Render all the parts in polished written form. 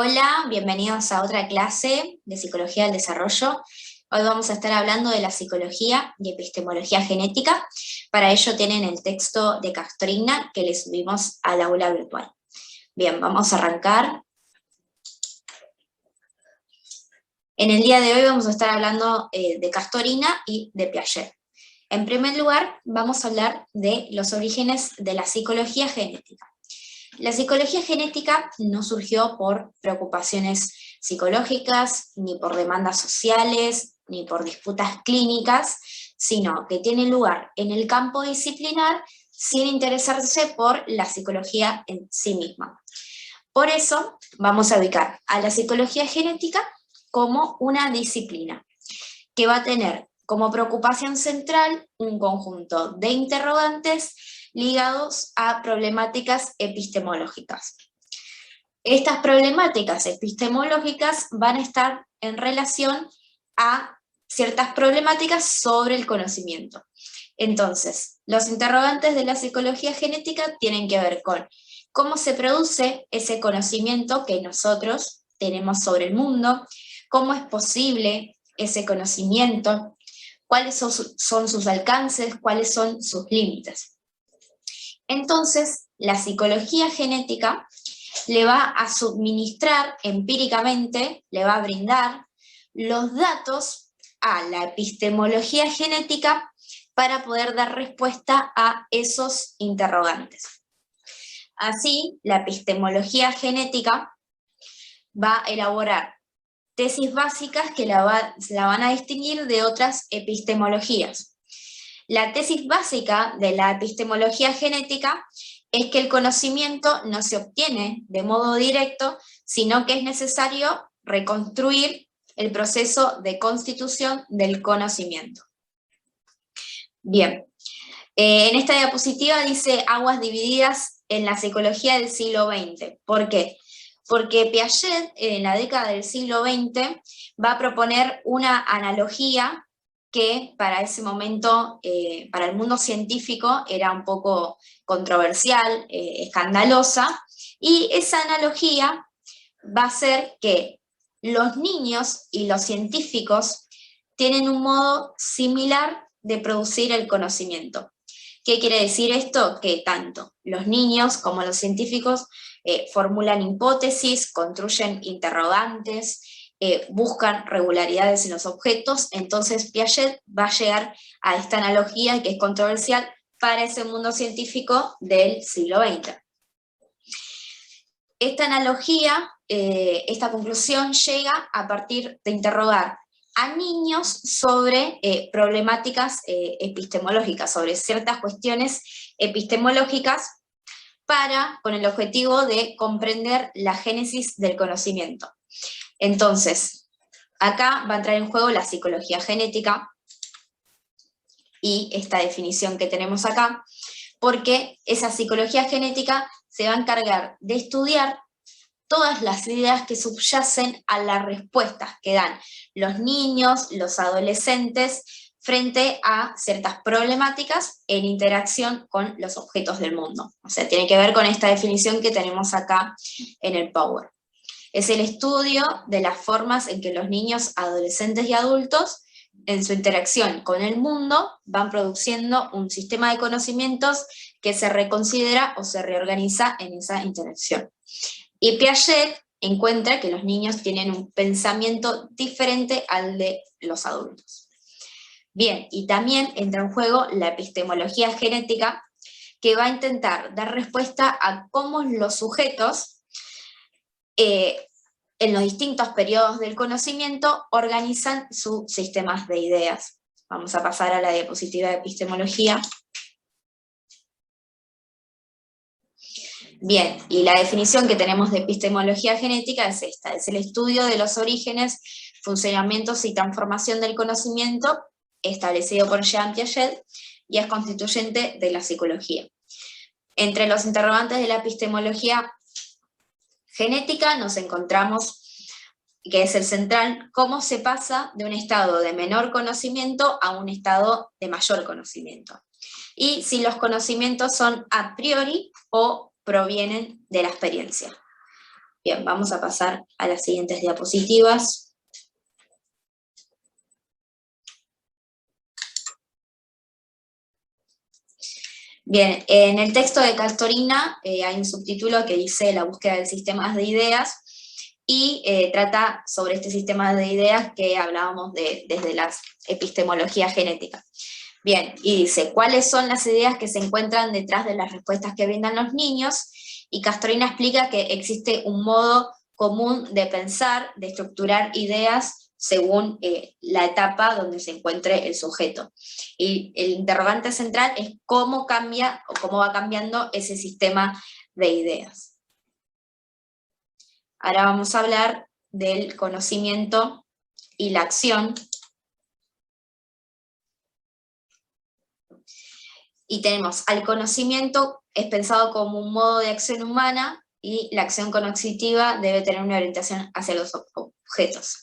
Hola, bienvenidos a otra clase de Psicología del Desarrollo. Hoy vamos a estar hablando de la psicología y epistemología genética. Para ello tienen el texto de Castorina que le subimos al aula virtual. Bien, vamos a arrancar. En el día de hoy vamos a estar hablando de Castorina y de Piaget. En primer lugar, vamos a hablar de los orígenes de la psicología genética. La psicología genética no surgió por preocupaciones psicológicas, ni por demandas sociales, ni por disputas clínicas, sino que tiene lugar en el campo disciplinar sin interesarse por la psicología en sí misma. Por eso vamos a ubicar a la psicología genética como una disciplina que va a tener como preocupación central un conjunto de interrogantes ligados a problemáticas epistemológicas. Estas problemáticas epistemológicas van a estar en relación a ciertas problemáticas sobre el conocimiento. Entonces, los interrogantes de la psicología genética tienen que ver con cómo se produce ese conocimiento que nosotros tenemos sobre el mundo, cómo es posible ese conocimiento, cuáles son sus alcances, cuáles son sus límites. Entonces, la psicología genética le va a suministrar empíricamente, le va a brindar los datos a la epistemología genética para poder dar respuesta a esos interrogantes. Así, la epistemología genética va a elaborar tesis básicas que la van a distinguir de otras epistemologías. La tesis básica de la epistemología genética es que el conocimiento no se obtiene de modo directo, sino que es necesario reconstruir el proceso de constitución del conocimiento. Bien, en esta diapositiva dice aguas divididas en la psicología del siglo XX. ¿Por qué? Porque Piaget, en la década del siglo XX, va a proponer una analogía que para ese momento, para el mundo científico, era un poco controversial, escandalosa, y esa analogía va a ser que los niños y los científicos tienen un modo similar de producir el conocimiento. ¿Qué quiere decir esto? Que tanto los niños como los científicos formulan hipótesis, construyen interrogantes, buscan regularidades en los objetos. Entonces Piaget va a llegar a esta analogía que es controversial para ese mundo científico del siglo XX. Esta analogía, esta conclusión llega a partir de interrogar a niños sobre problemáticas epistemológicas, sobre ciertas cuestiones epistemológicas con el objetivo de comprender la génesis del conocimiento. Entonces, acá va a entrar en juego la psicología genética y esta definición que tenemos acá, porque esa psicología genética se va a encargar de estudiar todas las ideas que subyacen a las respuestas que dan los niños, los adolescentes, frente a ciertas problemáticas en interacción con los objetos del mundo. O sea, tiene que ver con esta definición que tenemos acá en el Power. Es el estudio de las formas en que los niños, adolescentes y adultos, en su interacción con el mundo, van produciendo un sistema de conocimientos que se reconsidera o se reorganiza en esa interacción. Y Piaget encuentra que los niños tienen un pensamiento diferente al de los adultos. Bien, y también entra en juego la epistemología genética, que va a intentar dar respuesta a cómo los sujetos, en los distintos periodos del conocimiento, organizan sus sistemas de ideas. Vamos a pasar a la diapositiva de epistemología. Bien, y la definición que tenemos de epistemología genética es esta: es el estudio de los orígenes, funcionamientos y transformación del conocimiento establecido por Jean Piaget y es constituyente de la psicología. Entre los interrogantes de la epistemología genética nos encontramos, que es el central, cómo se pasa de un estado de menor conocimiento a un estado de mayor conocimiento. Y si los conocimientos son a priori o provienen de la experiencia. Bien, vamos a pasar a las siguientes diapositivas. Bien, en el texto de Castorina hay un subtítulo que dice la búsqueda de sistemas de ideas, y trata sobre este sistema de ideas que hablábamos desde la epistemología genética. Bien, y dice, ¿cuáles son las ideas que se encuentran detrás de las respuestas que brindan los niños? Y Castorina explica que existe un modo común de pensar, de estructurar ideas según la etapa donde se encuentre el sujeto. Y el interrogante central es cómo cambia o cómo va cambiando ese sistema de ideas. Ahora vamos a hablar del conocimiento y la acción. Y tenemos al conocimiento, es pensado como un modo de acción humana, y la acción cognitiva debe tener una orientación hacia los objetos.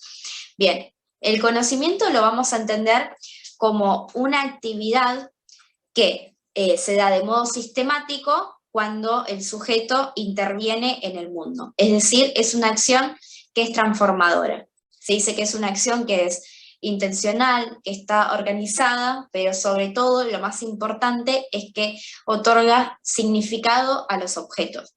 Bien, el conocimiento lo vamos a entender como una actividad que se da de modo sistemático cuando el sujeto interviene en el mundo. Es decir, es una acción que es transformadora. Se dice que es una acción que es intencional, que está organizada, pero sobre todo lo más importante es que otorga significado a los objetos.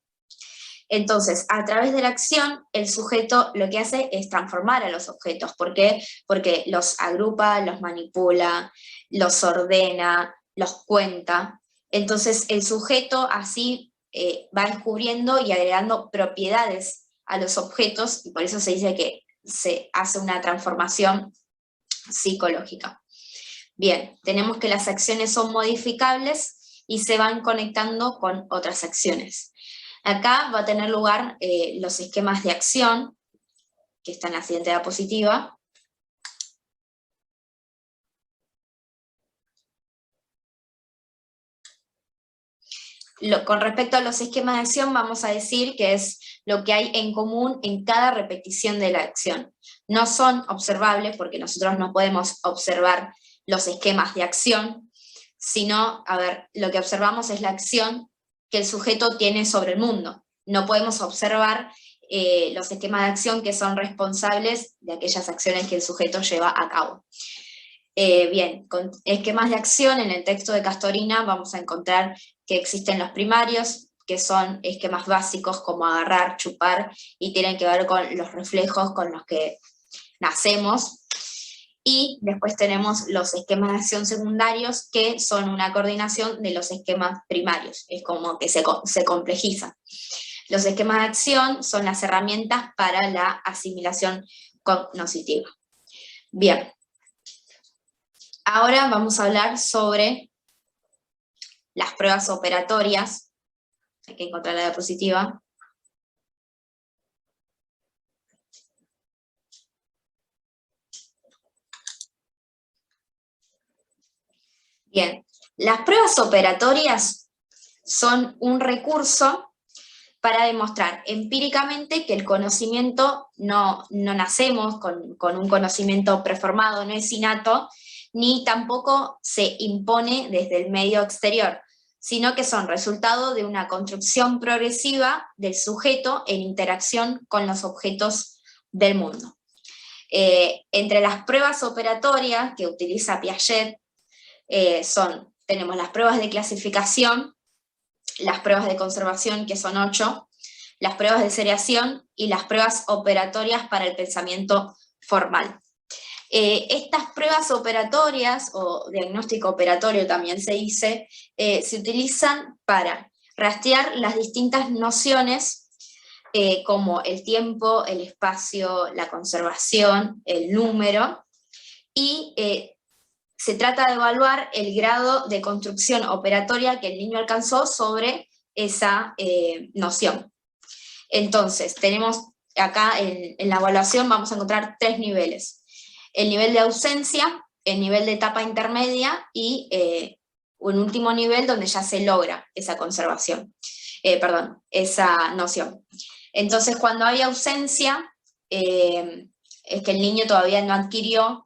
Entonces, a través de la acción, el sujeto lo que hace es transformar a los objetos. ¿Por qué? Porque los agrupa, los manipula, los ordena, los cuenta. Entonces, el sujeto así va descubriendo y agregando propiedades a los objetos, y por eso se dice que se hace una transformación psicológica. Bien, tenemos que las acciones son modificables y se van conectando con otras acciones. Acá va a tener lugar los esquemas de acción, que está en la siguiente diapositiva. Con respecto a los esquemas de acción, vamos a decir que es lo que hay en común en cada repetición de la acción. No son observables, porque nosotros no podemos observar los esquemas de acción, sino, a ver, lo que observamos es la acción que el sujeto tiene sobre el mundo. No podemos observar los esquemas de acción que son responsables de aquellas acciones que el sujeto lleva a cabo. Bien, con esquemas de acción en el texto de Castorina vamos a encontrar que existen los primarios, que son esquemas básicos como agarrar, chupar, y tienen que ver con los reflejos con los que nacemos. Y después tenemos los esquemas de acción secundarios, que son una coordinación de los esquemas primarios, es como que se complejiza. Los esquemas de acción son las herramientas para la asimilación cognitiva. Bien. Ahora vamos a hablar sobre las pruebas operatorias. Hay que encontrar la diapositiva. Bien, las pruebas operatorias son un recurso para demostrar empíricamente que el conocimiento no nacemos con un conocimiento preformado, no es innato, ni tampoco se impone desde el medio exterior, sino que son resultado de una construcción progresiva del sujeto en interacción con los objetos del mundo. Entre las pruebas operatorias que utiliza Piaget tenemos las pruebas de clasificación, las pruebas de conservación, que son 8, las pruebas de seriación y las pruebas operatorias para el pensamiento formal. Estas pruebas operatorias, o diagnóstico operatorio también se dice, se utilizan para rastrear las distintas nociones como el tiempo, el espacio, la conservación, el número, y se trata de evaluar el grado de construcción operatoria que el niño alcanzó sobre esa noción. Entonces, tenemos acá en la evaluación vamos a encontrar 3 niveles. El nivel de ausencia, el nivel de etapa intermedia y un último nivel donde ya se logra esa conservación, esa noción. Entonces, cuando hay ausencia, es que el niño todavía no adquirió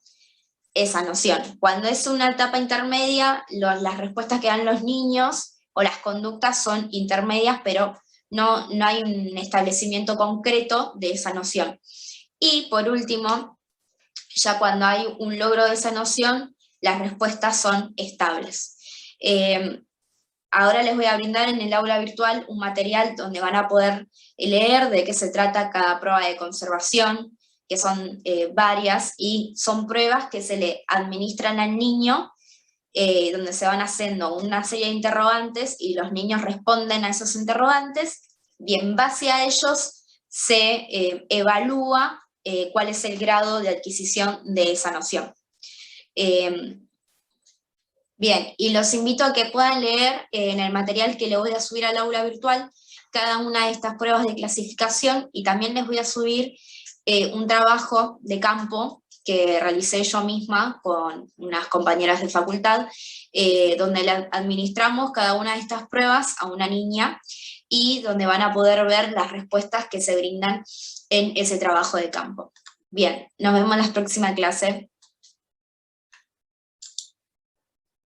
esa noción. Cuando es una etapa intermedia, las respuestas que dan los niños o las conductas son intermedias, pero no hay un establecimiento concreto de esa noción. Y por último, ya cuando hay un logro de esa noción, las respuestas son estables. Ahora les voy a brindar en el aula virtual un material donde van a poder leer de qué se trata cada prueba de conservación, que son varias, y son pruebas que se le administran al niño, donde se van haciendo una serie de interrogantes y los niños responden a esos interrogantes, y en base a ellos se evalúa cuál es el grado de adquisición de esa noción. Bien, y los invito a que puedan leer en el material que les voy a subir al aula virtual cada una de estas pruebas de clasificación, y también les voy a subir un trabajo de campo que realicé yo misma con unas compañeras de facultad, donde le administramos cada una de estas pruebas a una niña y donde van a poder ver las respuestas que se brindan en ese trabajo de campo. Bien, nos vemos en la próxima clase.